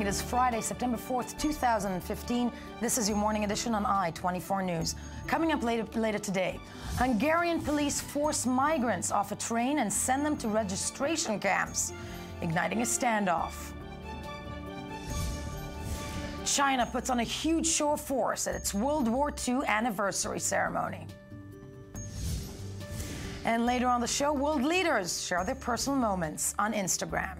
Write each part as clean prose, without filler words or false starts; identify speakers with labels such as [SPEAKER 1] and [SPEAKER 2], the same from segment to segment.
[SPEAKER 1] It is Friday, September 4th, 2015. This is your morning edition on I-24 News. Coming up later today, Hungarian police force migrants off a train and send them to registration camps, igniting a standoff. China puts on a huge show of force at its World War II anniversary ceremony. And later on the show, world leaders share their personal moments on Instagram.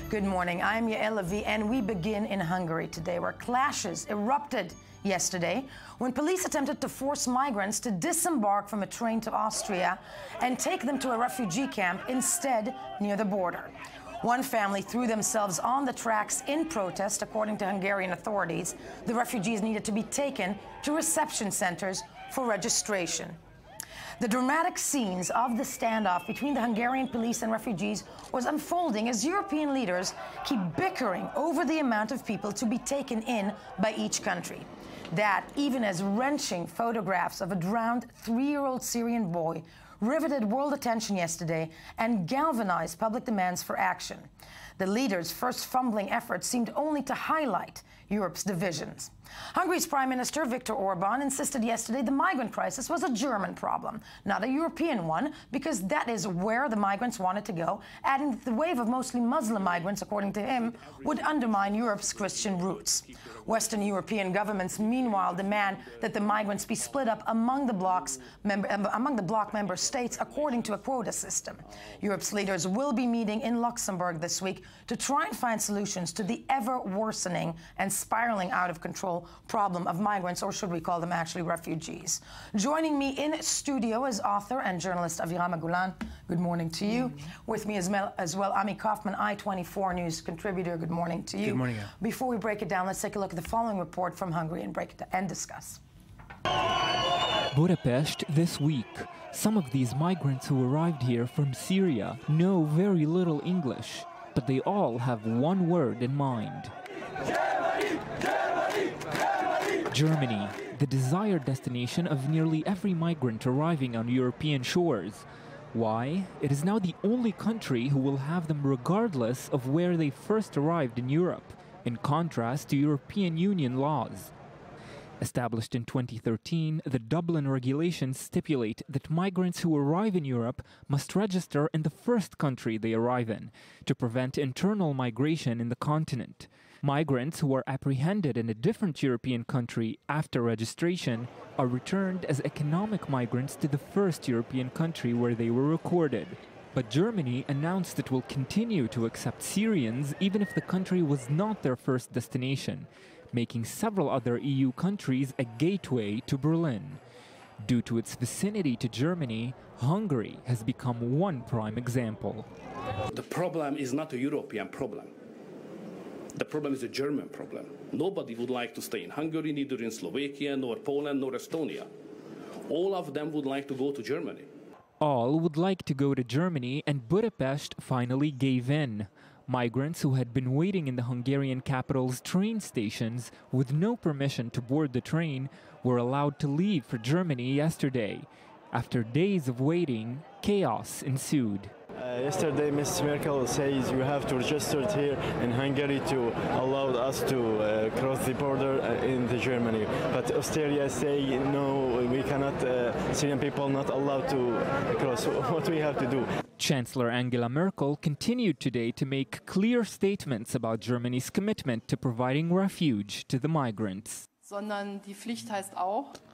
[SPEAKER 1] Good morning, I'm Yael Levi, and we begin in Hungary today, where clashes erupted yesterday when police attempted to force migrants to disembark from a train to Austria and take them to a refugee camp instead near the border. One family threw themselves on the tracks in protest. According to Hungarian authorities, the refugees needed to be taken to reception centers for registration. The dramatic scenes of the standoff between the Hungarian police and refugees was unfolding as European leaders keep bickering over the amount of people to be taken in by each country. That, even as wrenching photographs of a drowned 3-year-old Syrian boy riveted world attention yesterday and galvanized public demands for action. The leaders' first fumbling efforts seemed only to highlight Europe's divisions. Hungary's Prime Minister Viktor Orban insisted yesterday the migrant crisis was a German problem, not a European one, because that is where the migrants wanted to go, adding that the wave of mostly Muslim migrants, according to him, would undermine Europe's Christian roots. Western European governments, meanwhile, demand that the migrants be split up among the bloc member states according to a quota system. Europe's leaders will be meeting in Luxembourg this week to try and find solutions to the ever-worsening and spiraling out of control problem of migrants, or should we call them actually refugees. Joining me in studio is author and journalist Avirama Gulan. Good morning to you. With me as well, Ami Kaufman, I-24 News contributor. Good morning to you.
[SPEAKER 2] Good morning.
[SPEAKER 1] Before we break it down, let's take a look at the following report from Hungary and discuss.
[SPEAKER 3] Budapest this week. Some of these migrants who arrived here from Syria know very little English, but they all have one word in mind. Germany, the desired destination of nearly every migrant arriving on European shores. Why? It is now the only country who will have them regardless of where they first arrived in Europe, in contrast to European Union laws. Established in 2013, the Dublin regulations stipulate that migrants who arrive in Europe must register in the first country they arrive in, to prevent internal migration in the continent. Migrants who are apprehended in a different European country after registration are returned as economic migrants to the first European country where they were recorded. But Germany announced it will continue to accept Syrians even if the country was not their first destination, making several other EU countries a gateway to Berlin. Due to its vicinity to Germany, Hungary has become one prime example.
[SPEAKER 4] The problem is not a European problem. The problem is a German problem. Nobody would like to stay in Hungary, neither in Slovakia, nor Poland, nor Estonia. All of them would like to go to Germany.
[SPEAKER 3] All would like to go to Germany, and Budapest finally gave in. Migrants who had been waiting in the Hungarian capital's train stations with no permission to board the train were allowed to leave for Germany yesterday. After days of waiting, chaos ensued.
[SPEAKER 5] Yesterday, Ms. Merkel says you have to register here in Hungary to allow us to cross the border in Germany. But Austria say no, we cannot, Syrian people not allowed to cross. What we have to do?
[SPEAKER 3] Chancellor Angela Merkel continued today to make clear statements about Germany's commitment to providing refuge to the migrants.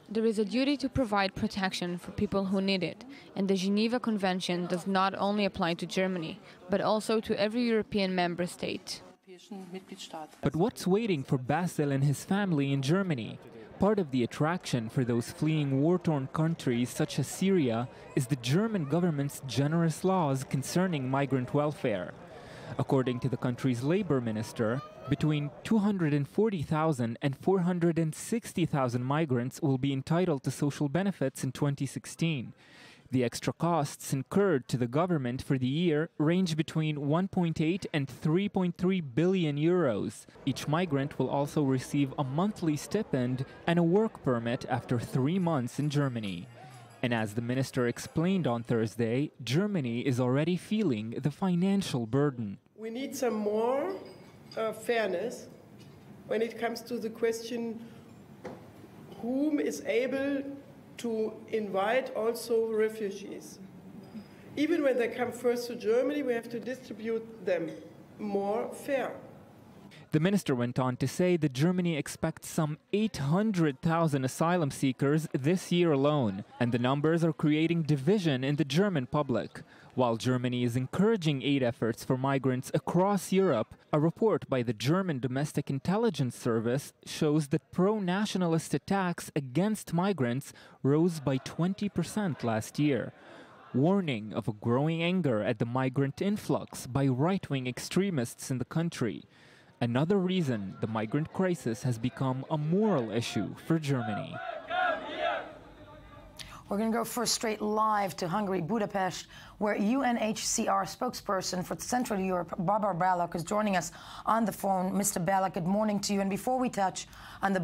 [SPEAKER 6] There is a duty to provide protection for people who need it, and the Geneva Convention does not only apply to Germany, but also to every European member state.
[SPEAKER 3] But what's waiting for Basil and his family in Germany? Part of the attraction for those fleeing war-torn countries such as Syria is the German government's generous laws concerning migrant welfare. According to the country's labor minister, between 240,000 and 460,000 migrants will be entitled to social benefits in 2016. The extra costs incurred to the government for the year range between 1.8 and 3.3 billion euros. Each migrant will also receive a monthly stipend and a work permit after 3 months in Germany. And as the minister explained on Thursday, Germany is already feeling the financial burden.
[SPEAKER 2] We need some more fairness when it comes to the question whom is able to invite also refugees. Even when they come first to Germany, we have to distribute them more fair.
[SPEAKER 3] The minister went on to say that Germany expects some 800,000 asylum seekers this year alone, and the numbers are creating division in the German public. While Germany is encouraging aid efforts for migrants across Europe, a report by the German Domestic Intelligence Service shows that pro-nationalist attacks against migrants rose by 20% last year, warning of a growing anger at the migrant influx by right-wing extremists in the country. Another reason the migrant crisis has become a moral issue for Germany.
[SPEAKER 1] We're going to go first straight live to Hungary, Budapest, where UNHCR spokesperson for Central Europe, Babar Baloch, is joining us on the phone. Mr. Baloch, good morning to you. And before we touch on the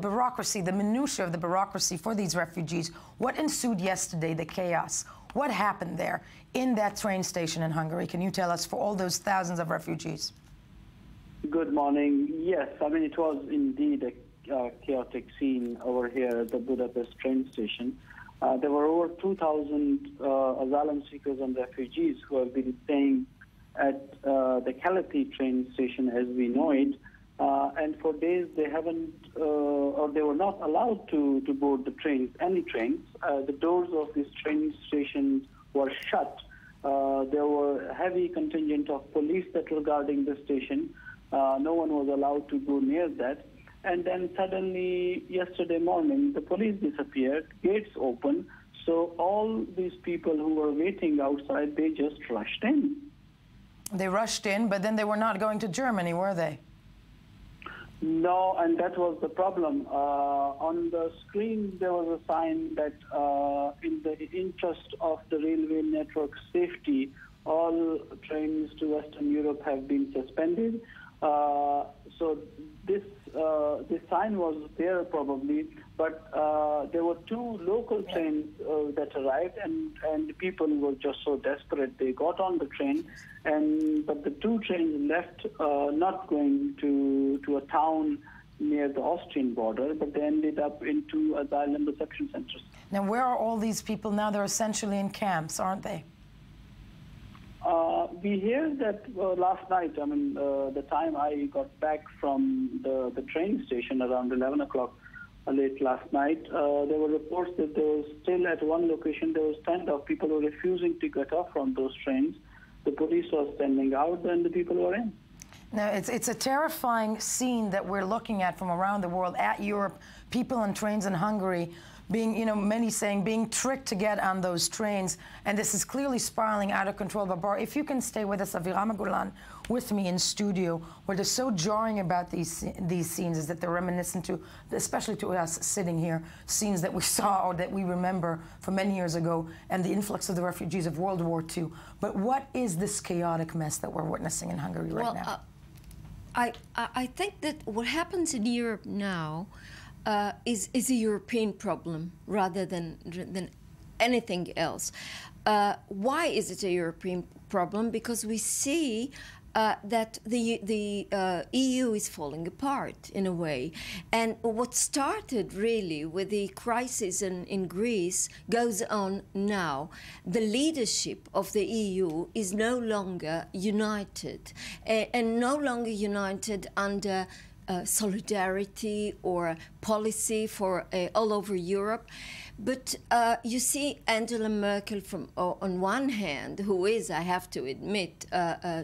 [SPEAKER 1] bureaucracy, the minutiae of the bureaucracy for these refugees, what ensued yesterday, the chaos? What happened there in that train station in Hungary? Can you tell us, for all those thousands of refugees?
[SPEAKER 7] Good morning. Yes, I mean, it was indeed a chaotic scene over here at the Budapest train station. There were over 2,000 asylum seekers and refugees who have been staying at the Keleti train station as we know it. And for days they haven't, or they were not allowed to board the trains, any trains. The doors of these train stations were shut. There were a heavy contingent of police that were guarding the station. No one was allowed to go near that. And then suddenly, yesterday morning, the police disappeared, gates opened, so all these people who were waiting outside, they just rushed in.
[SPEAKER 1] They rushed in, but then they were not going to Germany, were they?
[SPEAKER 7] No, and that was the problem. On the screen, there was a sign that in the interest of the railway network safety, all trains to Western Europe have been suspended. So this sign was there probably, but there were two local trains that arrived, and people were just so desperate they got on the train, but the two trains left, not going to a town near the Austrian border, but they ended up in two asylum reception centers.
[SPEAKER 1] Now, where are all these people now? They're essentially in camps, aren't they?
[SPEAKER 7] We hear that last night, I mean, the time I got back from the train station around 11 o'clock late last night, there were reports that there was still at one location, there was standoff. People were refusing to get off from those trains. The police was standing out and the people were in.
[SPEAKER 1] Now, it's a terrifying scene that we're looking at from around the world, at Europe, people on trains in Hungary being, many saying, being tricked to get on those trains. And this is clearly spiraling out of control. Babar, if you can stay with us, Aviram Golan, with me in studio, what is so jarring about these scenes is that they're reminiscent to, especially to us sitting here, scenes that we saw or that we remember from many years ago, and the influx of the refugees of World War II. But what is this chaotic mess that we're witnessing in Hungary right now?
[SPEAKER 8] I think that what happens in Europe now is a European problem rather than anything else. Why is it a European problem? Because we see that the EU is falling apart in a way. And what started really with the crisis in Greece goes on now. The leadership of the EU is no longer united, and no longer united under solidarity or policy for all over Europe. But you see Angela Merkel on one hand, who is, I have to admit,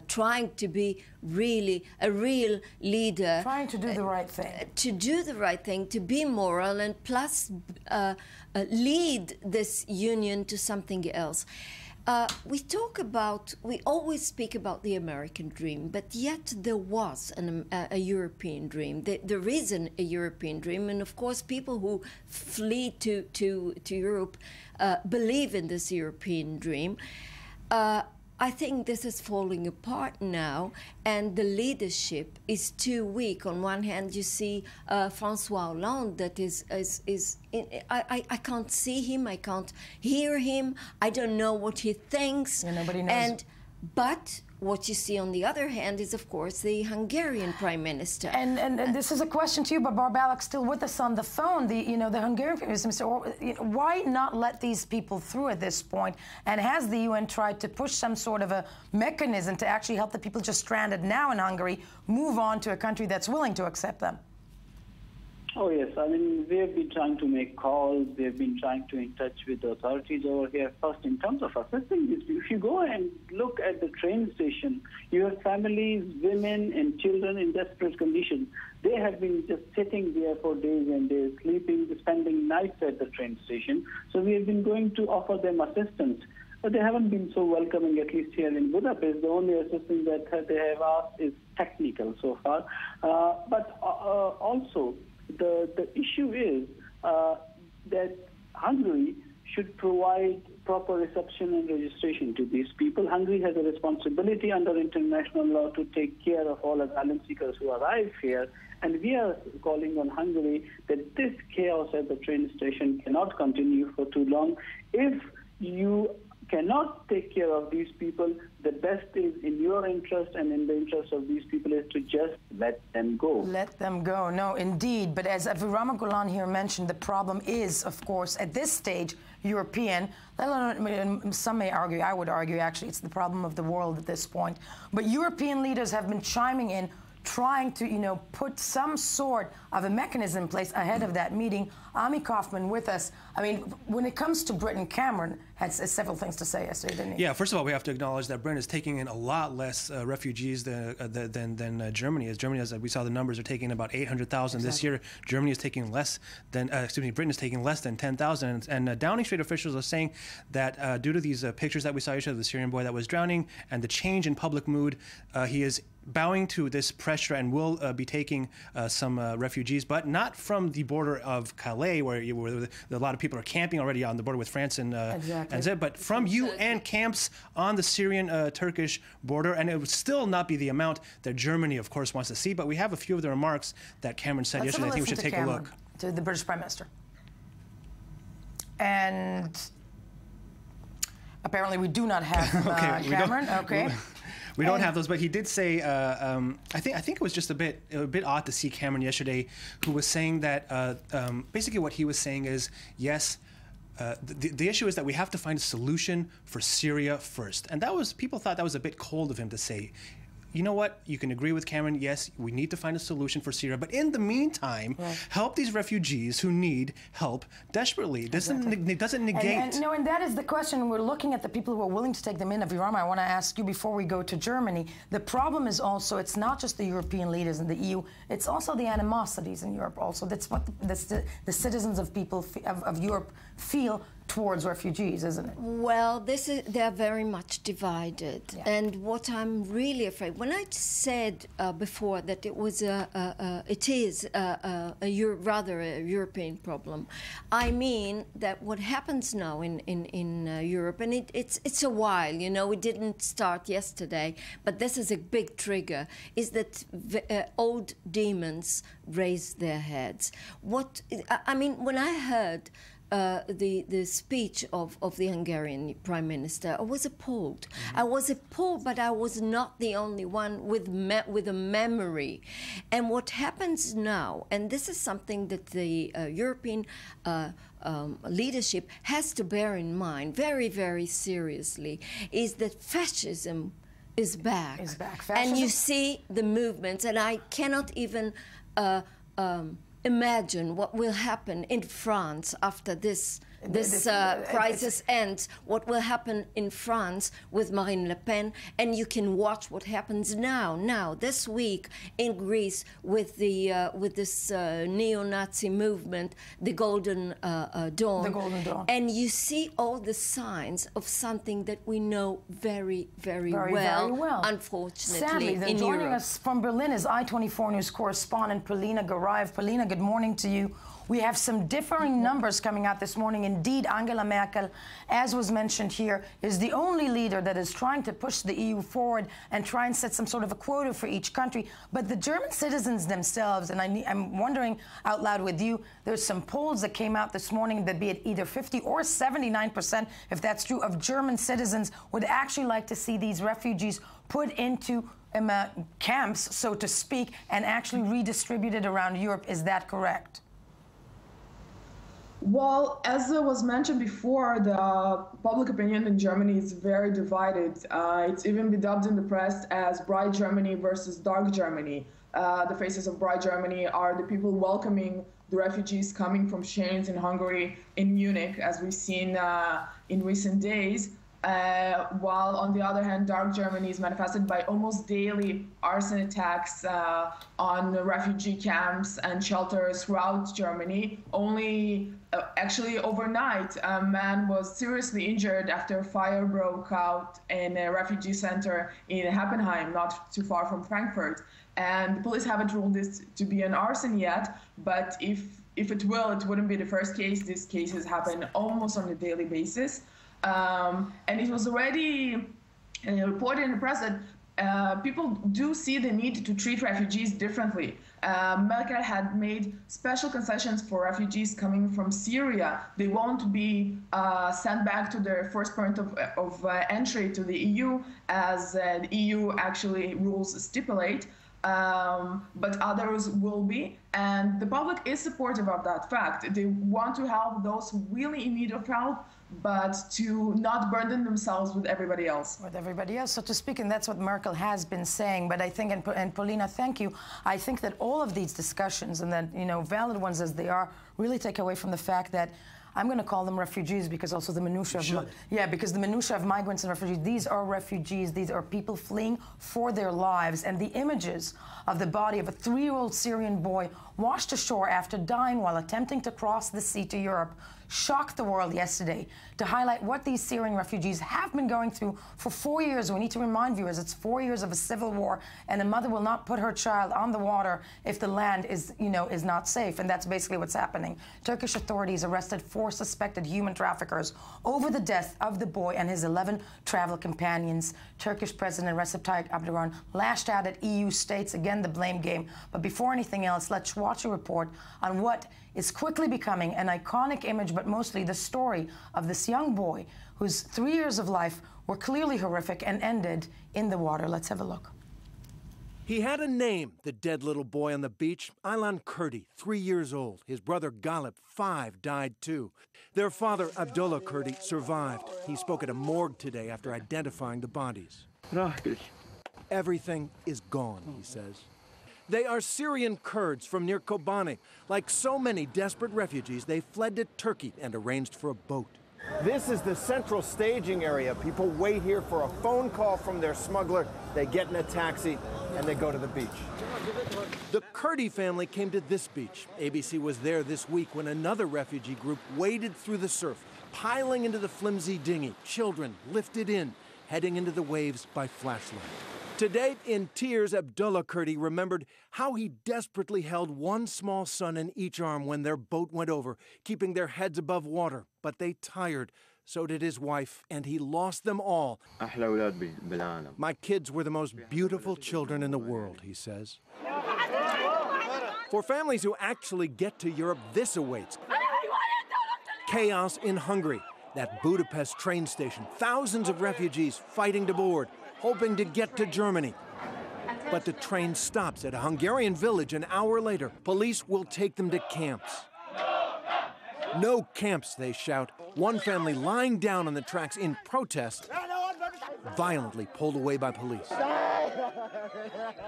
[SPEAKER 8] trying to be really a real leader.
[SPEAKER 1] Trying to do the right thing.
[SPEAKER 8] To do the right thing, to be moral, and plus lead this union to something else. We always speak about the American dream, but yet there was a European dream. There is a European dream, and of course people who flee to Europe believe in this European dream. I think this is falling apart now, and the leadership is too weak. On one hand, you see François Hollande that I can't see him, I can't hear him, I don't know what he thinks.
[SPEAKER 1] Yeah, nobody knows.
[SPEAKER 8] But what you see on the other hand is, of course, the Hungarian Prime Minister.
[SPEAKER 1] And this is a question to you, Babar Baloch, still with us on the phone. The Hungarian Prime Minister, why not let these people through at this point? And has the UN tried to push some sort of a mechanism to actually help the people just stranded now in Hungary move on to a country that's willing to accept them?
[SPEAKER 7] Oh, yes. I mean, we have been trying to make calls. We have been trying to in touch with the authorities over here. First, in terms of assessing this, if you go and look at the train station, you have families, women, and children in desperate conditions. They have been just sitting there for days and days, sleeping, spending nights at the train station. So we have been going to offer them assistance. But they haven't been so welcoming, at least here in Budapest. The only assistance that they have asked is technical so far. But also, the issue is that Hungary should provide proper reception and registration to these people. Hungary has a responsibility under international law to take care of all asylum seekers who arrive here. And we are calling on Hungary that this chaos at the train station cannot continue for too long. If you cannot take care of these people, the best is in your interest and in the interest of these people is to just let them go. Let them go, no, indeed. But as Avirama Golan here mentioned, the problem is, of course, at this stage, European. Some may argue, I would argue, actually, it's the problem of the world at this point. But European leaders have been chiming in, trying to, put some sort of a mechanism in place ahead of that meeting. Ami Kaufman with us. I mean, when it comes to Britain, Cameron had several things to say yesterday, didn't he?
[SPEAKER 9] Yeah, first of all, we have to acknowledge that Britain is taking in a lot less refugees than Germany is. Germany, as we saw the numbers, are taking about 800,000 this year. Germany is taking less than, Britain is taking less than 10,000. And Downing Street officials are saying that due to these pictures that we saw yesterday of the Syrian boy that was drowning and the change in public mood, he is bowing to this pressure and will be taking some refugees, but not from the border of Calais, where a lot of people are camping already on the border with France and Zeb, but from UN camps on the Syrian-Turkish border, and it would still not be the amount that Germany, of course, wants to see. But we have a few of the remarks that Cameron said yesterday. I think we should take a look.
[SPEAKER 1] To the British Prime Minister. And apparently we do not have Cameron.
[SPEAKER 9] We don't have those, but he did say. I think it was just a bit odd to see Cameron yesterday, who was saying that basically what he was saying is, yes, the issue is that we have to find a solution for Syria first, and people thought that was a bit cold of him to say. You know what? You can agree with Cameron. Yes, we need to find a solution for Syria. But in the meantime, help these refugees who need help desperately. It doesn't negate.
[SPEAKER 1] And that is the question. We're looking at the people who are willing to take them in. Avirama, I want to ask you before we go to Germany. The problem is also, it's not just the European leaders in the EU. It's also the animosities in Europe also. That's what the citizens of Europe feel towards refugees, isn't it?
[SPEAKER 8] Well, they're very much divided. Yeah. And what I'm really afraid, when I said before that it was it is rather a European problem, I mean that what happens now in Europe, and it's a while, it didn't start yesterday, but this is a big trigger, is that old demons raise their heads. I mean, when I heard the speech of the Hungarian Prime Minister, I was appalled. I was appalled, but I was not the only one with a memory. And what happens now, and this is something that the European leadership has to bear in mind very, very seriously, is that fascism is back. And you see the movements, and I cannot even imagine what will happen in France after this crisis ends, what will happen in France with Marine Le Pen, and you can watch what happens now this week in Greece with this neo-Nazi movement, the Golden Dawn. And you see all the signs of something that we know very, very well, unfortunately.
[SPEAKER 1] Sadly, then joining us from Berlin is I-24 News correspondent Polina Garayev. Polina, good morning to you. We have some differing numbers coming out this morning. Indeed, Angela Merkel, as was mentioned here, is the only leader that is trying to push the EU forward and try and set some sort of a quota for each country. But the German citizens themselves, and I'm wondering out loud with you, there's some polls that came out this morning that be it either 50 or 79%, if that's true, of German citizens would actually like to see these refugees put into camps, so to speak, and actually redistributed around Europe. Is that correct?
[SPEAKER 10] Well, as was mentioned before, the public opinion in Germany is very divided. It's even been dubbed in the press as Bright Germany versus Dark Germany. The faces of Bright Germany are the people welcoming the refugees coming from chains in Hungary, in Munich, as we've seen in recent days. While on the other hand, Dark Germany is manifested by almost daily arson attacks on refugee camps and shelters throughout Germany. Only actually overnight, a man was seriously injured after a fire broke out in a refugee center in Heppenheim, not too far from Frankfurt. And the police haven't ruled this to be an arson yet, but if it will, it wouldn't be the first case. These cases happen almost on a daily basis. And it was already reported in the press that people do see the need to treat refugees differently. Merkel had made special concessions for refugees coming from Syria. They won't be sent back to their first point of entry to the EU, as the EU actually rules stipulate. But others will be, and the public is supportive of that fact. They want to help those really in need of help, but to not burden themselves with everybody else.
[SPEAKER 1] With everybody else, so to speak, and that's what Merkel has been saying. But I think, and Paulina, thank you, I think that all of these discussions, and that, you know, valid ones as they are, really take away from the fact that I'm going to call them refugees, because also the minutiae of because the minutiae of migrants and refugees, these are refugees, these are people fleeing for their lives. And the images of the body of a 3-year-old Syrian boy washed ashore after dying while attempting to cross the sea to Europe shocked the world yesterday, to highlight what these Syrian refugees have been going through for 4 years. We need to remind viewers it's 4 years of a civil war, and a mother will not put her child on the water if the land is, you know, is not safe. And that's basically what's happening. Turkish authorities arrested 4 suspected human traffickers over the death of the boy and his 11 travel companions. Turkish President Recep Tayyip Erdogan lashed out at EU states, again the blame game. But before anything else, let's watch a report on what is quickly becoming an iconic image, but mostly the story of this young boy whose 3 years of life were clearly horrific and ended in the water. Let's have a look.
[SPEAKER 11] He had a name, the dead little boy on the beach, Aylan Kurdi, 3 years old. His brother Galip, 5, died too. Their father, Abdullah Kurdi, survived. He spoke at a morgue today after identifying the bodies. Everything is gone, he says. They are Syrian Kurds from near Kobani. Like so many desperate refugees, they fled to Turkey and arranged for a boat.
[SPEAKER 12] This is the central staging area. People wait here for a phone call from their smuggler. They get in a taxi and they go to the beach.
[SPEAKER 11] The Kurdi family came to this beach. ABC was there this week when another refugee group waded through the surf, piling into the flimsy dinghy. Children lifted in, heading into the waves by flashlight. Today, in tears, Abdullah Kurdi remembered how he desperately held one small son in each arm when their boat went over, keeping their heads above water. But they tired. So did his wife, and he lost them all. My kids were the most beautiful children in the world, he says. For families who actually get to Europe, this awaits. Chaos in Hungary, that Budapest train station. Thousands of refugees fighting to board, hoping to get to Germany. But the train stops at a Hungarian village an hour later. Police will take them to camps. No camps, they shout. One family lying down on the tracks in protest, violently pulled away by police.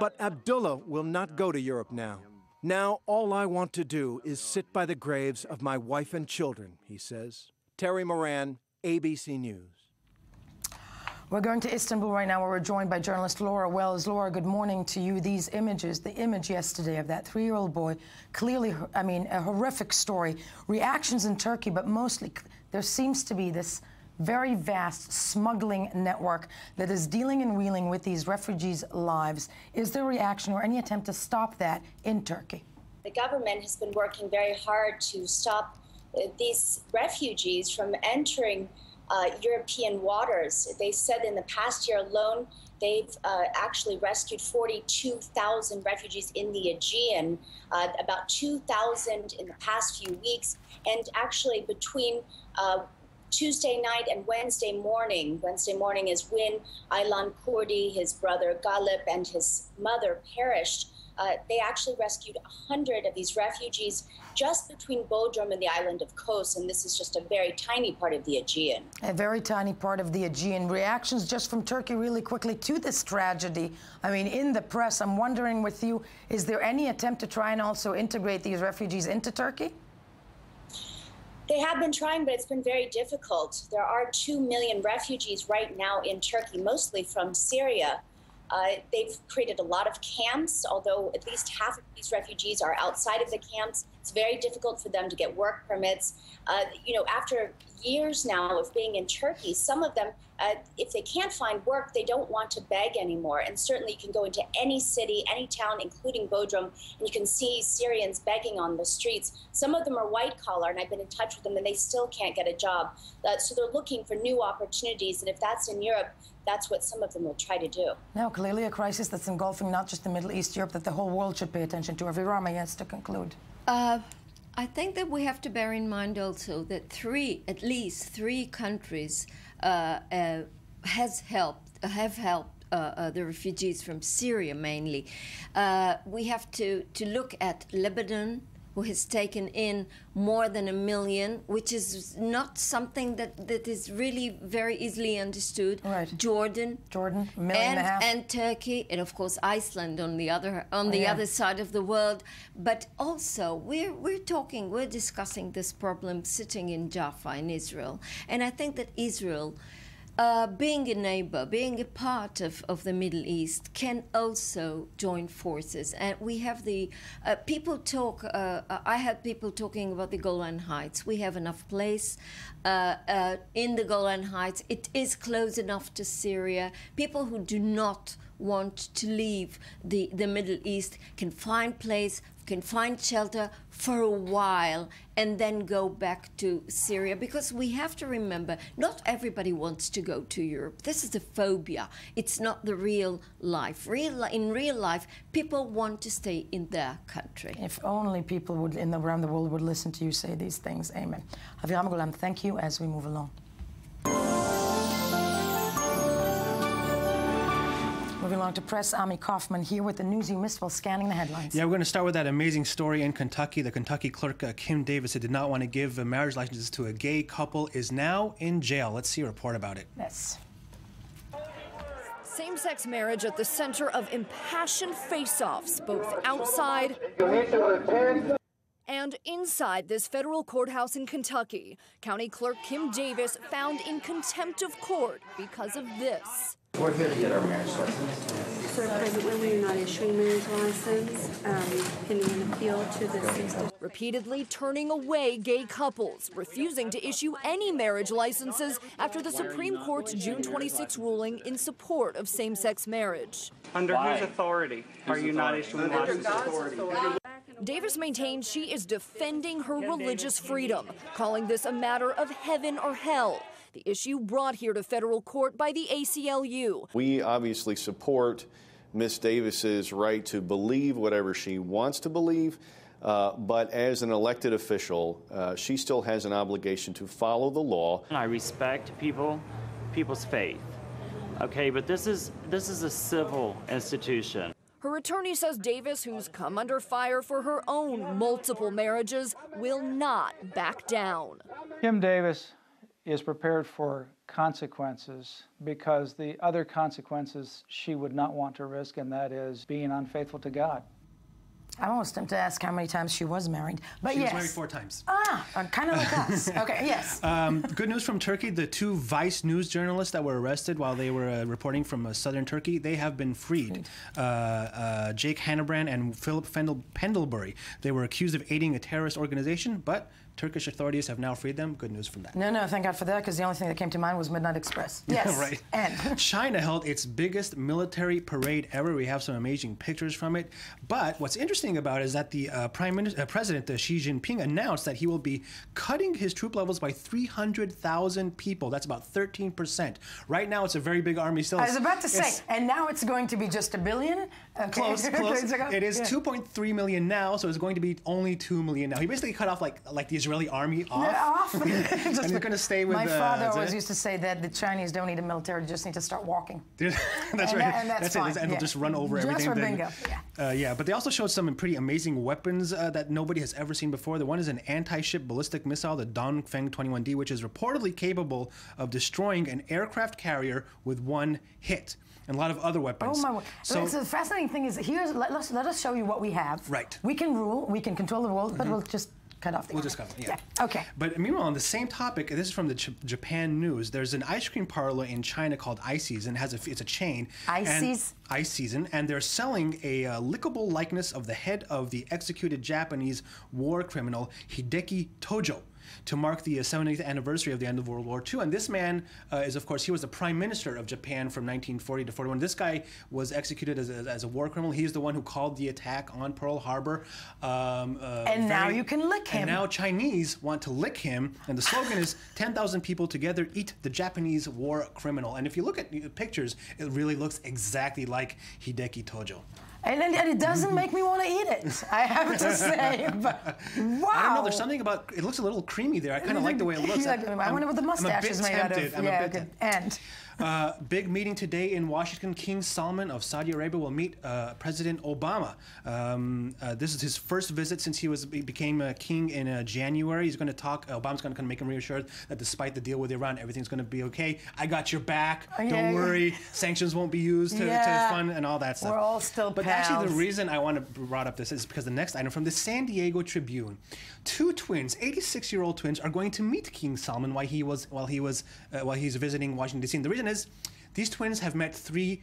[SPEAKER 11] But Abdullah will not go to Europe now. Now all I want to do is sit by the graves of my wife and children, he says. Terry Moran, ABC News.
[SPEAKER 1] We're going to Istanbul right now, where we're joined by journalist Laura Wells. Laura, good morning to you. These images, the image yesterday of that 3-year-old boy, clearly, I mean, a horrific story. Reactions in Turkey, but mostly there seems to be this very vast smuggling network that is dealing and wheeling with these refugees' lives. Is there a reaction or any attempt to stop that in Turkey?
[SPEAKER 13] the government has been working very hard to stop these refugees from entering European waters. They said in the past year alone, they've actually rescued 42,000 refugees in the Aegean, about 2,000 in the past few weeks. And actually between Tuesday night and Wednesday morning is when Aylan Kurdi, his brother Galip, and his mother perished. They actually rescued 100 of these refugees just between Bodrum and the island of Kos, and this is just a very tiny part of the Aegean.
[SPEAKER 1] A very tiny part of the Aegean. Reactions just from Turkey really quickly to this tragedy. I mean, in the press, I'm wondering with you, is there any attempt to try and also integrate these refugees into Turkey?
[SPEAKER 13] They have been trying, but it's been very difficult. There are 2 million refugees right now in Turkey, mostly from Syria. They've created a lot of camps, although at least half of these refugees are outside of the camps. It's very difficult for them to get work permits. You know, after years now of being in Turkey, some of them, if they can't find work, they don't want to beg anymore. And certainly you can go into any city, any town, including Bodrum, and you can see Syrians begging on the streets. Some of them are white collar, and I've been in touch with them, and they still can't get a job. So they're looking for new opportunities, and if that's in Europe, that's what some of them will try to do.
[SPEAKER 1] Now, clearly a crisis that's engulfing not just the Middle East, Europe, that the whole world should pay attention to. Avirama, yes, to conclude.
[SPEAKER 8] I think that we have to bear in mind also that at least three countries have helped the refugees from Syria mainly. We have to look at Lebanon, who has taken in more than 1 million, which is not something that is really very easily understood.
[SPEAKER 1] Right.
[SPEAKER 8] Jordan,
[SPEAKER 1] 1.5 million.
[SPEAKER 8] And Turkey, and of course Iceland on the other side of the world. But also we're discussing this problem sitting in Jaffa in Israel, and I think that Israel, being a neighbor, being a part of the Middle East, can also join forces. And we have the people talk. I had people talking about the Golan Heights. We have enough place in the Golan Heights. It is close enough to Syria. People who do not want to leave the Middle East can find place, can find shelter for a while, and then go back to Syria. Because we have to remember, not everybody wants to go to Europe. This is a phobia. It's not the real life. In real life, people want to stay in their country.
[SPEAKER 1] If only people around the world would listen to you say these things. Amen. Avirama Golam, thank you as we move along. Moving along to press, Ami Kaufman here with the news you missed while scanning the headlines.
[SPEAKER 9] Yeah, we're going to start with that amazing story in Kentucky. The Kentucky clerk, Kim Davis, who did not want to give marriage licenses to a gay couple, is now in jail. Let's see a report about it.
[SPEAKER 1] Yes.
[SPEAKER 14] Same-sex marriage at the center of impassioned face-offs, both outside and inside this federal courthouse in Kentucky. County Clerk Kim Davis found in contempt of court because of this.
[SPEAKER 15] We're here to get our marriage license.
[SPEAKER 16] So presently we are not issuing marriage license, pending an appeal to the system.
[SPEAKER 14] Repeatedly turning away gay couples, refusing to issue any marriage licenses after the Supreme Court's June 26 ruling in support of same-sex marriage.
[SPEAKER 17] Under whose authority are you not issuing licenses?
[SPEAKER 14] Davis maintains she is defending her religious freedom, calling this a matter of heaven or hell. The issue brought here to federal court by the ACLU.
[SPEAKER 18] We obviously support Ms. Davis's right to believe whatever she wants to believe, but as an elected official, she still has an obligation to follow the law.
[SPEAKER 17] I respect people's faith, okay, but this is a civil institution.
[SPEAKER 14] Her attorney says Davis, who's come under fire for her own multiple marriages, will not back down.
[SPEAKER 19] Kim Davis is prepared for consequences because the other consequences she would not want to risk, and that is being unfaithful to God.
[SPEAKER 1] I almost tempted to ask how many times she was married, but
[SPEAKER 9] she
[SPEAKER 1] yes.
[SPEAKER 9] was married 4 times.
[SPEAKER 1] Kind of like us. Okay, yes.
[SPEAKER 9] Good news from Turkey. The 2 Vice News journalists that were arrested while they were reporting from southern Turkey, they have been freed. Jake Hannebrand and Philip Pendlebury. They were accused of aiding a terrorist organization, but Turkish authorities have now freed them. Good news from that.
[SPEAKER 1] No, thank God for that, because the only thing that came to mind was Midnight Express. Yes,
[SPEAKER 9] right.
[SPEAKER 1] And
[SPEAKER 9] China held its biggest military parade ever. We have some amazing pictures from it. But what's interesting interesting about it is that the President Xi Jinping announced that he will be cutting his troop levels by 300,000 people. That's about 13%. Right now, it's a very big army still.
[SPEAKER 1] I was about to say, and now it's going to be just 1 billion? Okay.
[SPEAKER 9] Close. It is 2.3 million now, so it's going to be only 2 million now. He basically cut off like the Israeli army off. And they're going to stay with...
[SPEAKER 1] My father always used to say that the Chinese don't need a military, they just need to start walking.
[SPEAKER 9] That's right.
[SPEAKER 1] And that's fine.
[SPEAKER 9] And they'll just run over everything.
[SPEAKER 1] Just for bingo,
[SPEAKER 9] yeah. But they also showed some pretty amazing weapons that nobody has ever seen before. The one is an anti-ship ballistic missile, the Dongfeng 21D, which is reportedly capable of destroying an aircraft carrier with one hit. And a lot of other weapons.
[SPEAKER 1] Oh my word! So the fascinating thing is, let us show you what we have.
[SPEAKER 9] Right.
[SPEAKER 1] We can rule, we can control the world, but we'll just cut off the
[SPEAKER 9] We'll just cut it, yeah.
[SPEAKER 1] Okay.
[SPEAKER 9] But meanwhile, on the same topic, this is from the Japan news. There's an ice cream parlor in China called Ices, and it's a chain.
[SPEAKER 1] Ices?
[SPEAKER 9] Ices, and they're selling a lickable likeness of the head of the executed Japanese war criminal Hideki Tojo, to mark the 70th anniversary of the end of World War II. And this man is, of course, he was the prime minister of Japan from 1940 to 41. This guy was executed as a war criminal. He's the one who called the attack on Pearl Harbor.
[SPEAKER 1] And now you can lick him.
[SPEAKER 9] And now Chinese want to lick him. And the slogan is 10,000 people together eat the Japanese war criminal. And if you look at the pictures, it really looks exactly like Hideki Tojo.
[SPEAKER 1] And it doesn't make me want to eat it, I have to say. But wow.
[SPEAKER 9] I don't know, there's something about it. Looks a little creamy there. I kind of like the way it looks.
[SPEAKER 1] I wonder what the mustache is made out of.
[SPEAKER 9] Yeah, good. And big meeting today in Washington. King Salman of Saudi Arabia will meet President Obama. This is his first visit since he became king in January. He's going to talk. Obama's going to make him reassured that despite the deal with Iran, everything's going to be okay. I got your back. Don't worry. Sanctions won't be used to fund and all that stuff.
[SPEAKER 1] We're all still
[SPEAKER 9] But actually, the reason I want to brought up this is because the next item from the San Diego Tribune, 2 twins, 86-year-old twins, are going to meet King Salman while he's visiting Washington D.C. And the reason is these twins have met 3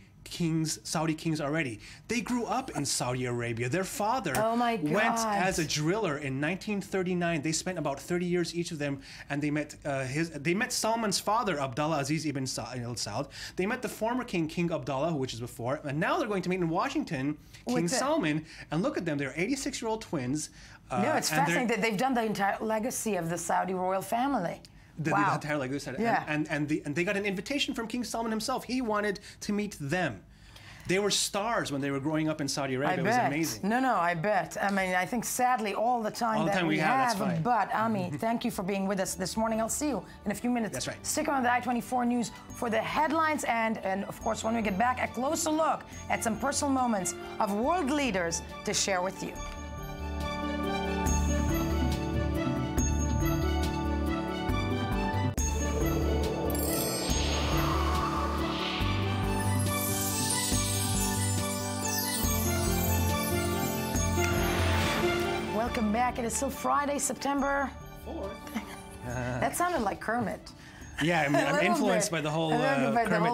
[SPEAKER 9] Saudi kings already. They grew up in Saudi Arabia. Their father went as a driller in 1939. They spent about 30 years each of them, and they met Salman's father, Abdullah Aziz ibn Saud. They met the former king, King Abdullah, which is before, and now they're going to meet in Washington, King Salman. And look at them, they're 86-year-old twins.
[SPEAKER 1] No, it's fascinating that they've done the entire legacy of the Saudi royal family.
[SPEAKER 9] The entire legacy. And they got an invitation from King Salman himself. He wanted to meet them. They were stars when they were growing up in Saudi Arabia. It was amazing.
[SPEAKER 1] No, I bet. I mean, I think sadly all the time that we have.
[SPEAKER 9] That's fine.
[SPEAKER 1] But Ami, thank you for being with us this morning. I'll see you in a few minutes.
[SPEAKER 9] That's right.
[SPEAKER 1] Stick around the I-24 News for the headlines and of course, when we get back, a closer look at some personal moments of world leaders to share with you. Welcome back. It is still Friday, September 4th. That sounded like Kermit.
[SPEAKER 9] Yeah, I'm influenced by the whole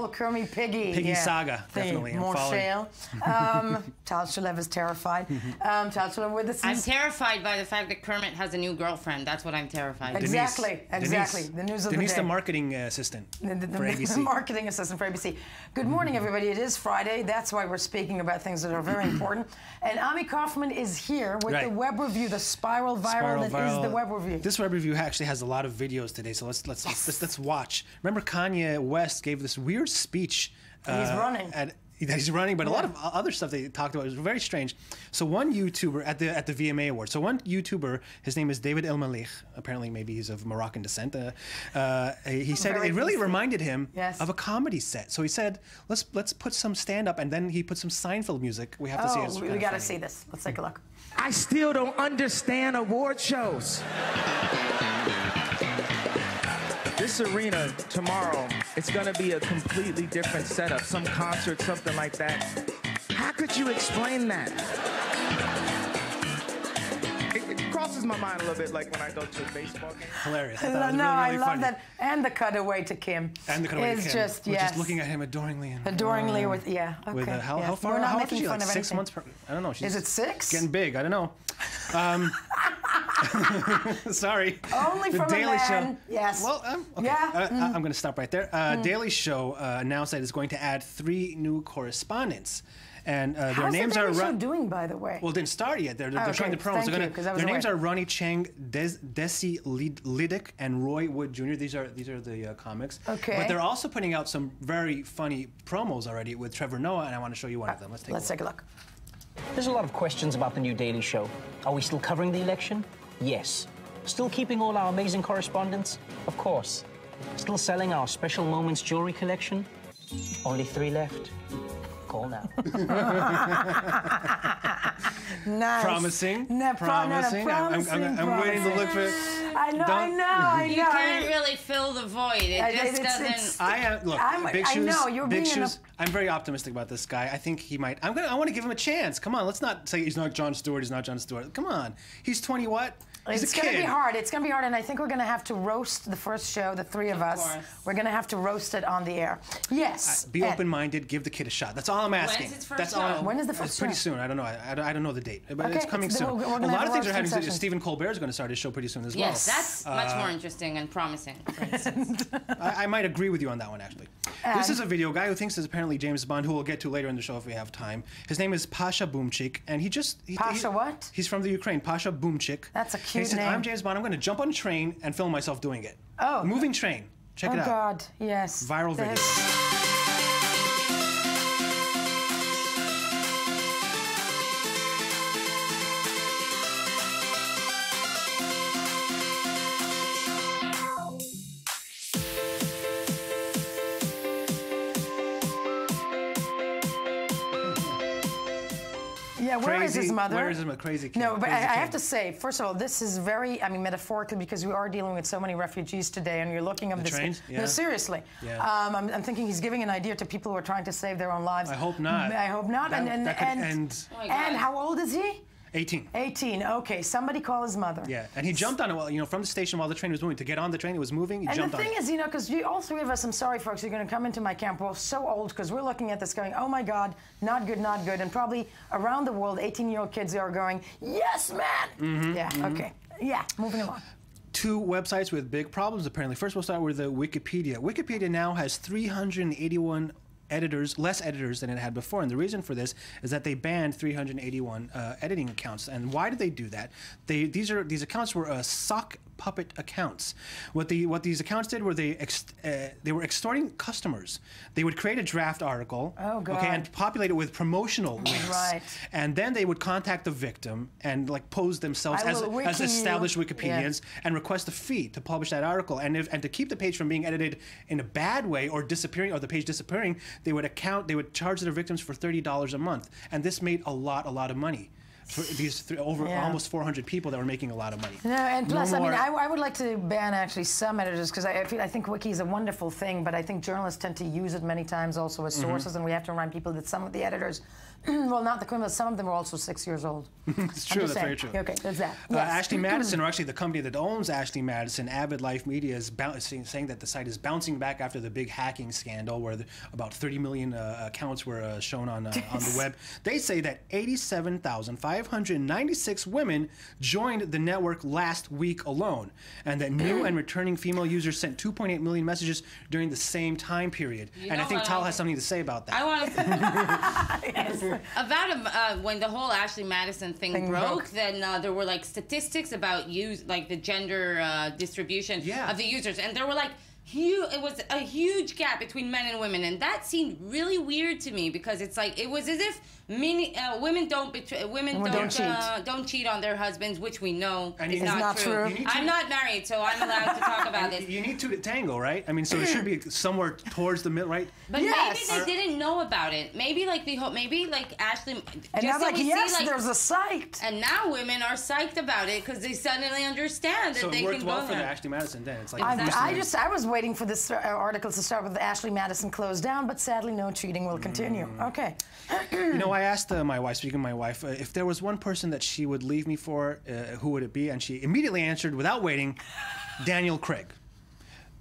[SPEAKER 1] Kermit Piggy
[SPEAKER 9] saga, definitely.
[SPEAKER 1] Tal Shalev is terrified. Tal Shalev with us.
[SPEAKER 20] I'm terrified by the fact that Kermit has a new girlfriend. That's what I'm terrified of.
[SPEAKER 1] Exactly. The news of the day.
[SPEAKER 9] Denise, the marketing assistant for ABC.
[SPEAKER 1] The marketing assistant for ABC. Good morning, everybody. It is Friday. That's why we're speaking about things that are very important. And Ami Kaufman is here with the web review, the spiral viral that is the web review.
[SPEAKER 9] This web review actually has a lot of videos today, so let's watch. Remember, Kanye West gave this weird speech.
[SPEAKER 1] He's running.
[SPEAKER 9] He's running, but a lot of other stuff they talked about was very strange. So one YouTuber at the VMA Awards. So one YouTuber, his name is David El Malek. Apparently, maybe he's of Moroccan descent. He said it really reminded him of a comedy set. So he said, "Let's put some stand up," and then he put some Seinfeld music. We have to see it.
[SPEAKER 1] We got to see this. Let's take a look.
[SPEAKER 21] I still don't understand award shows. This arena tomorrow, it's going to be a completely different setup, some concert, something like that. How could you explain that? It crosses my mind a little bit like when I go to a baseball game.
[SPEAKER 9] Hilarious.
[SPEAKER 1] I love that. And the cutaway to Kim.
[SPEAKER 9] And the cutaway to Kim.
[SPEAKER 1] Just,
[SPEAKER 9] We're just looking at him adoringly.
[SPEAKER 1] Adoringly with,
[SPEAKER 9] how far? How old is she? Like 6 months? I don't know.
[SPEAKER 1] Is it 6?
[SPEAKER 9] Getting big. I don't know. Sorry.
[SPEAKER 1] Only from
[SPEAKER 9] Daily
[SPEAKER 1] a man.
[SPEAKER 9] Show.
[SPEAKER 1] Yes.
[SPEAKER 9] Well, okay. I'm going to stop right there. Daily Show announced that it's going to add 3 new correspondents.
[SPEAKER 1] How's
[SPEAKER 9] their names
[SPEAKER 1] the
[SPEAKER 9] are
[SPEAKER 1] Daily Show doing, by the way?
[SPEAKER 9] Well, it didn't start yet. They're showing the promos. Their names are Ronnie Chang, Desi Lidick, and Roy Wood Jr. These are the comics.
[SPEAKER 1] Okay.
[SPEAKER 9] But they're also putting out some very funny promos already with Trevor Noah, and I want to show you one of them. Let's take a look.
[SPEAKER 4] There's a lot of questions about the new Daily Show. Are we still covering the election? Yes. Still keeping all our amazing correspondents? Of course. Still selling our Special Moments jewelry collection? Only 3 left. Call now.
[SPEAKER 1] Nice.
[SPEAKER 9] Promising.
[SPEAKER 1] Promising.
[SPEAKER 9] I'm waiting to look for it.
[SPEAKER 1] I know.
[SPEAKER 20] You can't really fill the void. It just doesn't.
[SPEAKER 9] Look, Big Shoes.
[SPEAKER 1] I know, you're
[SPEAKER 9] Big
[SPEAKER 1] being
[SPEAKER 9] Shoes. I'm very optimistic about this guy. I think he might. I want to give him a chance. Come on, let's not say he's not Jon Stewart. He's not Jon Stewart. Come on, he's 20 what? He's
[SPEAKER 1] It's
[SPEAKER 9] a kid.
[SPEAKER 1] going to be hard. It's going to be hard, and I think we're going to have to roast the first show, the 3 of us. We're going to have to roast it on the air. Yes.
[SPEAKER 9] Be open-minded. Give the kid a shot. That's all I'm asking.
[SPEAKER 20] When's its first
[SPEAKER 9] That's
[SPEAKER 20] show?
[SPEAKER 9] all.
[SPEAKER 1] When is the first
[SPEAKER 9] It's pretty
[SPEAKER 1] show?
[SPEAKER 9] soon. I don't know. I don't know the date, but
[SPEAKER 1] Okay,
[SPEAKER 9] it's coming soon.
[SPEAKER 1] we're
[SPEAKER 9] A
[SPEAKER 1] gonna
[SPEAKER 9] lot
[SPEAKER 1] have
[SPEAKER 9] of things are
[SPEAKER 1] roasting
[SPEAKER 9] happening.
[SPEAKER 1] sessions.
[SPEAKER 9] Stephen Colbert is going to start his show pretty soon as well.
[SPEAKER 20] Yes, that's much more interesting and promising, for instance.
[SPEAKER 9] I might agree with you on that one, actually. This is a video. A guy who thinks is apparently James Bond, who we'll get to later in the show if we have time. His name is Pasha Boomchik, and
[SPEAKER 1] Pasha what?
[SPEAKER 9] He's from the Ukraine. Pasha Boomchik.
[SPEAKER 1] That's a cute
[SPEAKER 9] He said,
[SPEAKER 1] name.
[SPEAKER 9] I'm James Bond. I'm going to jump on a train and film myself doing it.
[SPEAKER 1] Oh.
[SPEAKER 9] Moving train. Check it out.
[SPEAKER 1] Oh, God, yes.
[SPEAKER 9] Viral video.
[SPEAKER 1] Yeah, where is his mother?
[SPEAKER 9] Where is his mother? Crazy kid.
[SPEAKER 1] No, but I
[SPEAKER 9] Crazy kid.
[SPEAKER 1] have to say, first of all, this is very, metaphorically, because we are dealing with so many refugees today, and you're looking at
[SPEAKER 9] The
[SPEAKER 1] this.
[SPEAKER 9] trains?
[SPEAKER 1] No,
[SPEAKER 9] Yeah.
[SPEAKER 1] seriously.
[SPEAKER 9] Yeah.
[SPEAKER 1] I'm thinking he's giving an idea to people who are trying to save their own lives.
[SPEAKER 9] I hope not.
[SPEAKER 1] I hope not.
[SPEAKER 9] That could end.
[SPEAKER 1] And how old is he?
[SPEAKER 9] 18.
[SPEAKER 1] 18. Okay, somebody call his mother.
[SPEAKER 9] Yeah, and he jumped on it, from the station while the train was moving. To get on the train, it was moving, he
[SPEAKER 1] And
[SPEAKER 9] jumped
[SPEAKER 1] the
[SPEAKER 9] on
[SPEAKER 1] thing
[SPEAKER 9] it.
[SPEAKER 1] is, because all 3 of us, I'm sorry, folks, you're going to come into my camp. We're so old because we're looking at this going, oh, my God, not good, not good. And probably around the world, 18-year-old kids are going, yes, man.
[SPEAKER 9] Mm-hmm,
[SPEAKER 1] Yeah, okay. Yeah, moving along.
[SPEAKER 9] 2 websites with big problems, apparently. First, we'll start with the Wikipedia. Wikipedia now has 381 less editors than it had before, and the reason for this is that they banned 381 editing accounts. And why did they do that? These accounts were sock puppet accounts. What these accounts did were they were extorting customers. They would create a draft article, and populate it with promotional links,
[SPEAKER 1] Right.
[SPEAKER 9] and then they would contact the victim and pose themselves as established Wikipedians and request a fee to publish that article. And to keep the page from being edited in a bad way or disappearing, or the page disappearing, they would charge their victims for $30 a month, and this made a lot of money. For these almost 400 people that were making a lot of money.
[SPEAKER 1] No, and plus,
[SPEAKER 9] No more.
[SPEAKER 1] I would like to ban actually some editors because I think Wiki is a wonderful thing, but I think journalists tend to use it many times also as sources, and we have to remind people that some of the editors, well, not the criminals, some of them were also 6 years old.
[SPEAKER 9] It's true, that's very true.
[SPEAKER 1] Okay, that's that.
[SPEAKER 9] Ashley Madison, or actually the company that owns Ashley Madison, Avid Life Media, is saying that the site is bouncing back after the big hacking scandal where about 30 million accounts were shown on the web. They say that 87,596 women joined the network last week alone, and that new and returning female users sent 2.8 million messages during the same time period. And I think Tal has something to say about that.
[SPEAKER 20] I want to about when the whole Ashley Madison thing broke, then there were statistics about the gender distribution of the users, and there were it was a huge gap between men and women, and that seemed really weird to me because it was as if women don't cheat on their husbands, which we know is not true. I'm not married, so I'm allowed to talk about this.
[SPEAKER 9] You need to tango, right? I mean, so it should be somewhere towards the middle, right?
[SPEAKER 20] But maybe they didn't know about it. Maybe Ashley.
[SPEAKER 1] And now there's a site.
[SPEAKER 20] And now women are psyched about it because they suddenly understand that they can go there. So it worked well
[SPEAKER 9] for the Ashley Madison then. It's
[SPEAKER 1] I was waiting for this article to start with Ashley Madison closed down, but sadly no cheating will continue. Okay.
[SPEAKER 9] I asked my wife, speaking of my wife, if there was one person that she would leave me for, who would it be? And she immediately answered, without waiting, Daniel Craig.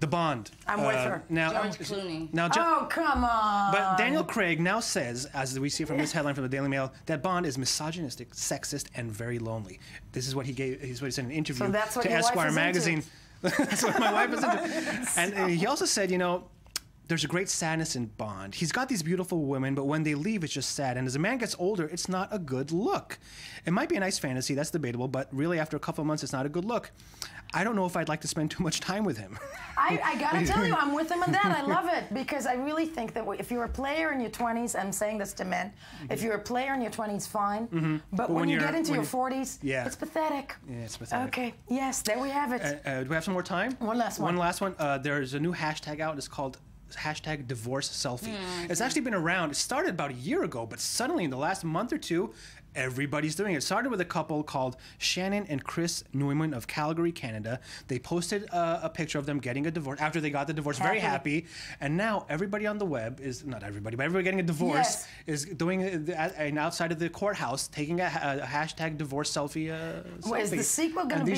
[SPEAKER 9] The Bond.
[SPEAKER 1] I'm with her.
[SPEAKER 20] George Clooney.
[SPEAKER 1] Oh, come on.
[SPEAKER 9] But Daniel Craig now says, as we see from this headline from the Daily Mail, that Bond is misogynistic, sexist, and very lonely. This is what he said in an interview to Esquire magazine. That's what my wife is into. And he also said, there's a great sadness in Bond. He's got these beautiful women, but when they leave, it's just sad. And as a man gets older, it's not a good look. It might be a nice fantasy, that's debatable, but really after a couple of months, it's not a good look. I don't know if I'd like to spend too much time with him.
[SPEAKER 1] I gotta tell you, I'm with him on that. I love it because I really think that if you're a player in your 20s, I'm saying this to men, if you're a player in your 20s, fine. But when you get into your 40s, it's pathetic.
[SPEAKER 9] Yeah, it's pathetic.
[SPEAKER 1] Okay, yes, there we have it.
[SPEAKER 9] Do we have some more time?
[SPEAKER 1] One last one.
[SPEAKER 9] One last one. There's a new hashtag out. It's called #DivorceSelfie. It's actually been around. It started about a year ago, but suddenly in the last month or two, everybody's doing it. It started with a couple called Shannon and Chris Neumann of Calgary, Canada. They posted a picture of them getting a divorce after they got the divorce, very happy. And now everybody on the web is, not everybody, but everybody getting a divorce is doing it outside of the courthouse, taking a #DivorceSelfie.
[SPEAKER 1] Well, is the sequel going to be,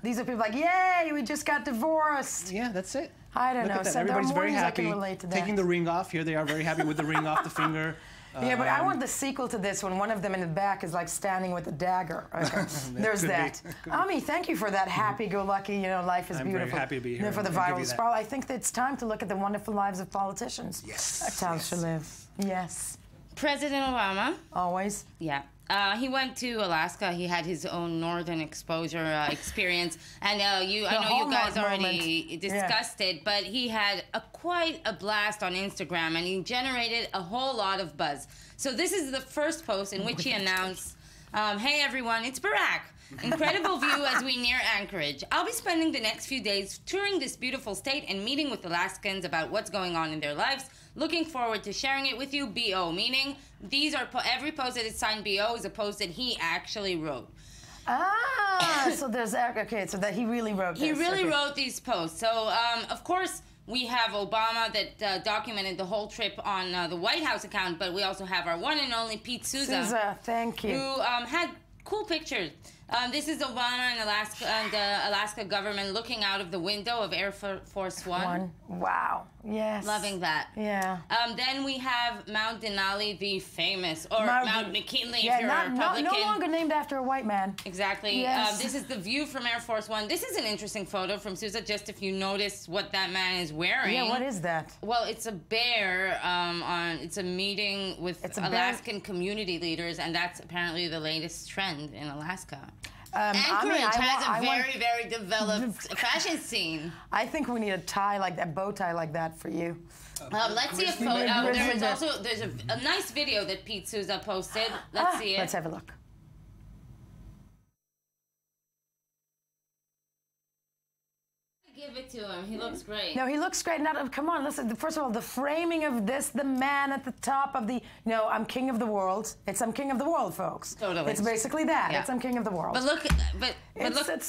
[SPEAKER 1] these are people like, yay, we just got divorced.
[SPEAKER 9] Yeah, that's it.
[SPEAKER 1] I don't know. So
[SPEAKER 9] everybody's very happy.
[SPEAKER 1] I can relate to that.
[SPEAKER 9] Taking the ring off. Here they are, very happy with the ring off the finger.
[SPEAKER 1] Yeah, but I want the sequel to this when one of them in the back is like standing with a dagger. Okay. There's that. Ami, thank you for that happy-go-lucky, life is beautiful.
[SPEAKER 9] I'm very happy to be here.
[SPEAKER 1] For the viral sprawl. I think that it's time to look at the wonderful lives of politicians.
[SPEAKER 9] Yes.
[SPEAKER 1] That's how it should live. Yes.
[SPEAKER 20] President Obama.
[SPEAKER 1] Always.
[SPEAKER 20] Yeah. He went to Alaska. He had his own northern exposure experience, and I know you guys already discussed it. But he had quite a blast on Instagram, and he generated a whole lot of buzz. So this is the first post in which he announced, "Hey everyone, it's Barack. Incredible view as we near Anchorage. I'll be spending the next few days touring this beautiful state and meeting with Alaskans about what's going on in their lives. Looking forward to sharing it with you, BO," meaning these are every post that is signed BO is a post that he actually wrote.
[SPEAKER 1] So there's, okay, so that he really wrote this.
[SPEAKER 20] He really wrote these posts. So, of course, we have Obama that documented the whole trip on the White House account, but we also have our one and only Pete Souza.
[SPEAKER 1] Souza, thank you.
[SPEAKER 20] Who had cool pictures. This is Obama and the Alaska government looking out of the window of Air Force One.
[SPEAKER 1] Wow. Yes.
[SPEAKER 20] Loving that.
[SPEAKER 1] Yeah.
[SPEAKER 20] Then we have Mount Denali, the famous, or Mount McKinley if you're a Republican.
[SPEAKER 1] No longer named after a white man.
[SPEAKER 20] Exactly.
[SPEAKER 1] Yes.
[SPEAKER 20] This is the view from Air Force One. This is an interesting photo from Souza, just if you notice what that man is wearing.
[SPEAKER 1] Yeah, what is that?
[SPEAKER 20] Well, it's a bear it's a meeting with Alaskan community leaders, and that's apparently the latest trend in Alaska. Anchorage has a very, very developed fashion scene.
[SPEAKER 1] I think we need a tie like that, bow tie like that for you.
[SPEAKER 20] Let's see a photo. There's a nice video that Pete Souza posted. Let's see it.
[SPEAKER 1] Let's have a look.
[SPEAKER 20] Give it to him. He looks great.
[SPEAKER 1] No, he looks great. Now, come on, listen. First of all, the framing of this, the man at the top of the, I'm king of the world. I'm king of the world, folks.
[SPEAKER 20] Totally.
[SPEAKER 1] It's basically that.
[SPEAKER 20] Yeah.
[SPEAKER 1] I'm king of the world.
[SPEAKER 20] But look, he looks good.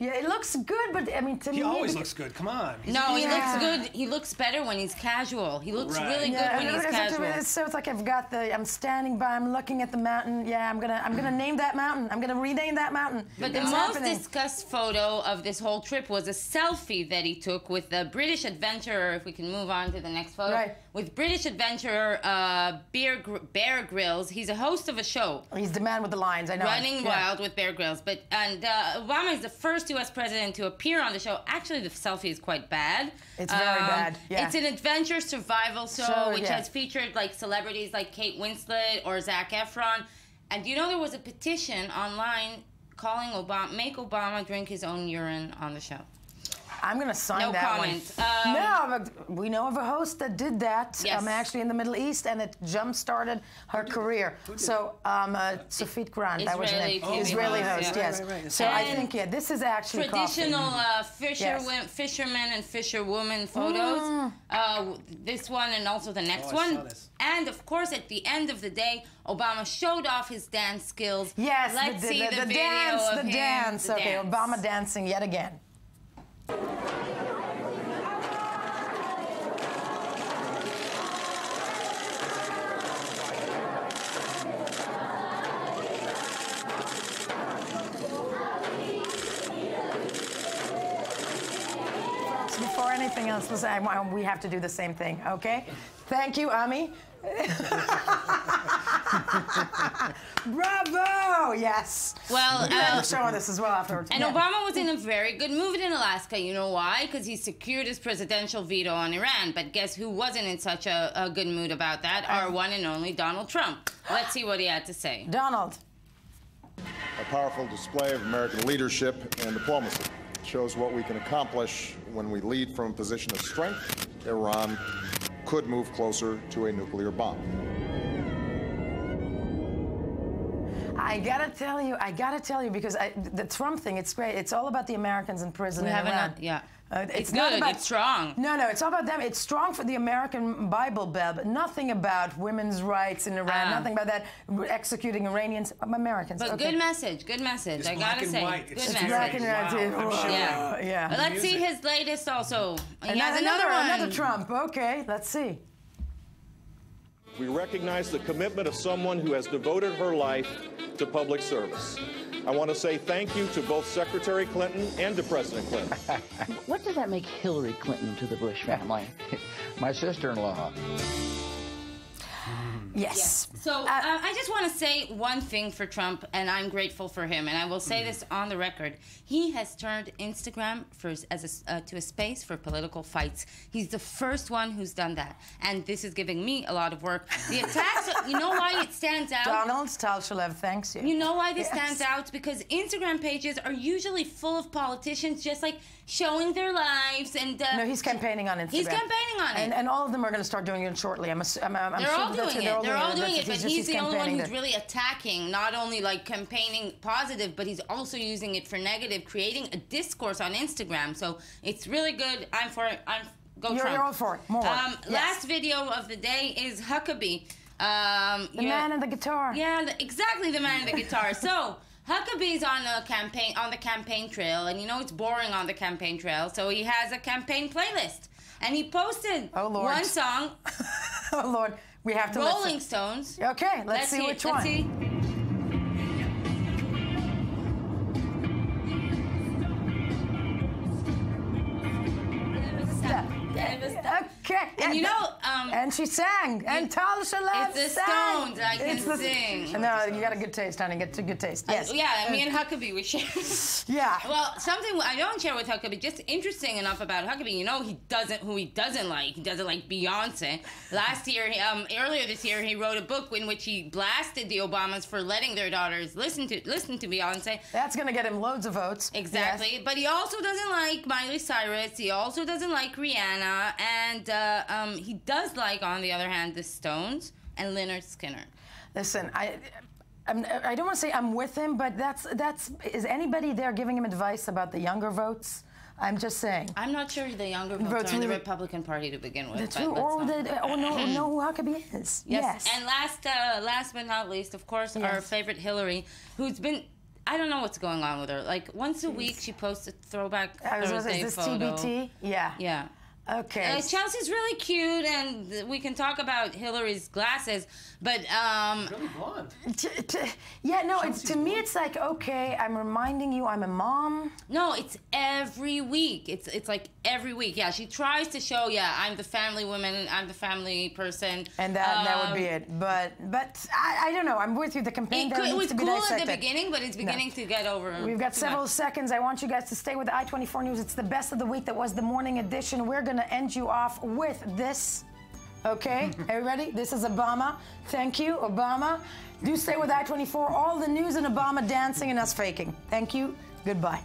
[SPEAKER 1] Yeah, it looks good, but I mean, to me,
[SPEAKER 9] he always looks good. Come on.
[SPEAKER 20] No, he looks good. He looks better when he's casual. He looks really good when he's casual.
[SPEAKER 1] So it's like I'm standing by, I'm looking at the mountain. Yeah, I'm gonna name that mountain. I'm gonna rename that mountain.
[SPEAKER 20] But the most discussed photo of this whole trip was a selfie that he took with the British adventurer. If we can move on to the next photo.
[SPEAKER 1] Right.
[SPEAKER 20] With British adventurer Bear Grylls. He's a host of a show.
[SPEAKER 1] He's the man with the lines, I know.
[SPEAKER 20] Running Wild with Bear Grylls. And Obama is the first U.S. president to appear on the show. Actually, the selfie is quite bad.
[SPEAKER 1] It's very bad, yeah.
[SPEAKER 20] It's an adventure survival show, which has featured celebrities like Kate Winslet or Zac Efron. And there was a petition online calling make Obama drink his own urine on the show.
[SPEAKER 1] I'm going to sign that
[SPEAKER 20] comment.
[SPEAKER 1] one. No, but we know of a host that did that.
[SPEAKER 20] Yes.
[SPEAKER 1] Actually in the Middle East, and it jump-started her career. So, Sofit Grant, that was her name. Israeli host, yes. Right. So I think, this is actually
[SPEAKER 20] traditional fishermen and fisherwomen photos. This one and also the next one. And of course, at the end of the day, Obama showed off his dance skills.
[SPEAKER 1] Yes,
[SPEAKER 20] let's see the video
[SPEAKER 1] dance,
[SPEAKER 20] of
[SPEAKER 1] the dance. Okay, Obama dancing yet again. Before anything else, listen, we have to do the same thing, okay? Thank you, Ami. Bravo! Yes.
[SPEAKER 20] Well,
[SPEAKER 1] we're showing this as well afterwards.
[SPEAKER 20] And Obama was in a very good mood in Alaska. You know why? Because he secured his presidential veto on Iran. But guess who wasn't in such a good mood about that? Our one and only Donald Trump. Let's see what he had to say.
[SPEAKER 1] Donald.
[SPEAKER 5] A powerful display of American leadership and diplomacy. It shows what we can accomplish when we lead from a position of strength. Iran could move closer to a nuclear bomb.
[SPEAKER 1] I gotta tell you, because the Trump thing, it's great. It's all about the Americans in prison in Iran.
[SPEAKER 20] It's
[SPEAKER 1] not
[SPEAKER 20] good.
[SPEAKER 1] about,
[SPEAKER 20] it's strong.
[SPEAKER 1] No, it's all about them. It's strong for the American Bible Belt, but nothing about women's rights in Iran. Nothing about that executing Iranians, Americans.
[SPEAKER 20] But good message. Good message. I gotta say, good message.
[SPEAKER 1] Black and white. Yeah.
[SPEAKER 20] Let's see his latest also. He has
[SPEAKER 1] another
[SPEAKER 20] one.
[SPEAKER 1] Another Trump. Okay, let's see.
[SPEAKER 22] We recognize the commitment of someone who has devoted her life to public service. I want to say thank you to both Secretary Clinton and to President Clinton.
[SPEAKER 23] What does that make Hillary Clinton to the Bush family? My sister-in-law.
[SPEAKER 1] Yes.
[SPEAKER 20] So I just want to say one thing for Trump, and I'm grateful for him, and I will say this on the record. He has turned Instagram to a space for political fights. He's the first one who's done that, and this is giving me a lot of work. The attacks, you know why it stands out?
[SPEAKER 1] Donald Stalshalev, thanks you.
[SPEAKER 20] You know why this stands out? Because Instagram pages are usually full of politicians just like showing their lives and...
[SPEAKER 1] no, he's campaigning on Instagram.
[SPEAKER 20] He's campaigning on it.
[SPEAKER 1] And all of them are going to start doing it shortly.
[SPEAKER 20] They're all doing it. They're all doing it, but he's the only one who's really attacking, not only like campaigning positive, but he's also using it for negative, creating a discourse on Instagram. So it's really good. I'm for it. Go Trump.
[SPEAKER 1] You're all for it. More.
[SPEAKER 20] Last video of the day is Huckabee.
[SPEAKER 1] The man and the guitar.
[SPEAKER 20] Yeah, exactly, the man and the guitar. So Huckabee's on the campaign trail, and you know it's boring on the campaign trail, so he has a campaign playlist, and he posted one song.
[SPEAKER 1] Oh Lord, we have to
[SPEAKER 20] Rolling
[SPEAKER 1] listen.
[SPEAKER 20] Stones.
[SPEAKER 1] Okay, let's see which one.
[SPEAKER 20] Let's see.
[SPEAKER 1] Okay.
[SPEAKER 20] And you know,
[SPEAKER 1] and she sang, and Tal Shalab
[SPEAKER 20] It's the
[SPEAKER 1] sang.
[SPEAKER 20] Stones. I can sing.
[SPEAKER 1] No, you got a good taste, honey. Get a good taste. Yes.
[SPEAKER 20] Yeah, me and Huckabee, we share.
[SPEAKER 1] Yeah.
[SPEAKER 20] Well, something I don't share with Huckabee, just interesting enough about Huckabee, you know, who he doesn't like. He doesn't like Beyonce. Last year, earlier this year, he wrote a book in which he blasted the Obamas for letting their daughters listen to Beyonce.
[SPEAKER 1] That's gonna get him loads of votes.
[SPEAKER 20] Exactly. Yes. But he also doesn't like Miley Cyrus. He also doesn't like Rihanna, and he does like, on the other hand, the Stones and Lynyrd Skynyrd.
[SPEAKER 1] Listen, I don't want to say I'm with him, but is anybody there giving him advice about the younger votes? I'm just saying.
[SPEAKER 20] I'm not sure the younger votes are in the Republican Party to begin with.
[SPEAKER 1] That's true. Or know who Huckabee is. Yes.
[SPEAKER 20] And last but not least, of course, our favorite Hillary, who's been... I don't know what's going on with her. Like, once a week, she posts a throwback Thursday
[SPEAKER 1] is this
[SPEAKER 20] photo.
[SPEAKER 1] TBT? Yeah.
[SPEAKER 20] Yeah.
[SPEAKER 1] Okay.
[SPEAKER 20] Chelsea's really cute, and we can talk about Hillary's glasses, but
[SPEAKER 9] really blonde.
[SPEAKER 1] Yeah, no. To me, it's like, okay, I'm reminding you, I'm a mom.
[SPEAKER 20] No, it's every week. It's like every week. Yeah, she tries to show, I'm the family woman, I'm the family person,
[SPEAKER 1] and that would be it. But I don't know. I'm with you. The campaign
[SPEAKER 20] it was
[SPEAKER 1] to be
[SPEAKER 20] cool
[SPEAKER 1] dissected.
[SPEAKER 20] at the beginning, but it's beginning to get over.
[SPEAKER 1] We've got several seconds. I want you guys to stay with the I-24 News. It's the best of the week. That was the morning edition. We're gonna end you off with this. Okay, everybody? This is Obama. Thank you, Obama. Do stay with I-24. All the news and Obama dancing and us faking. Thank you. Goodbye.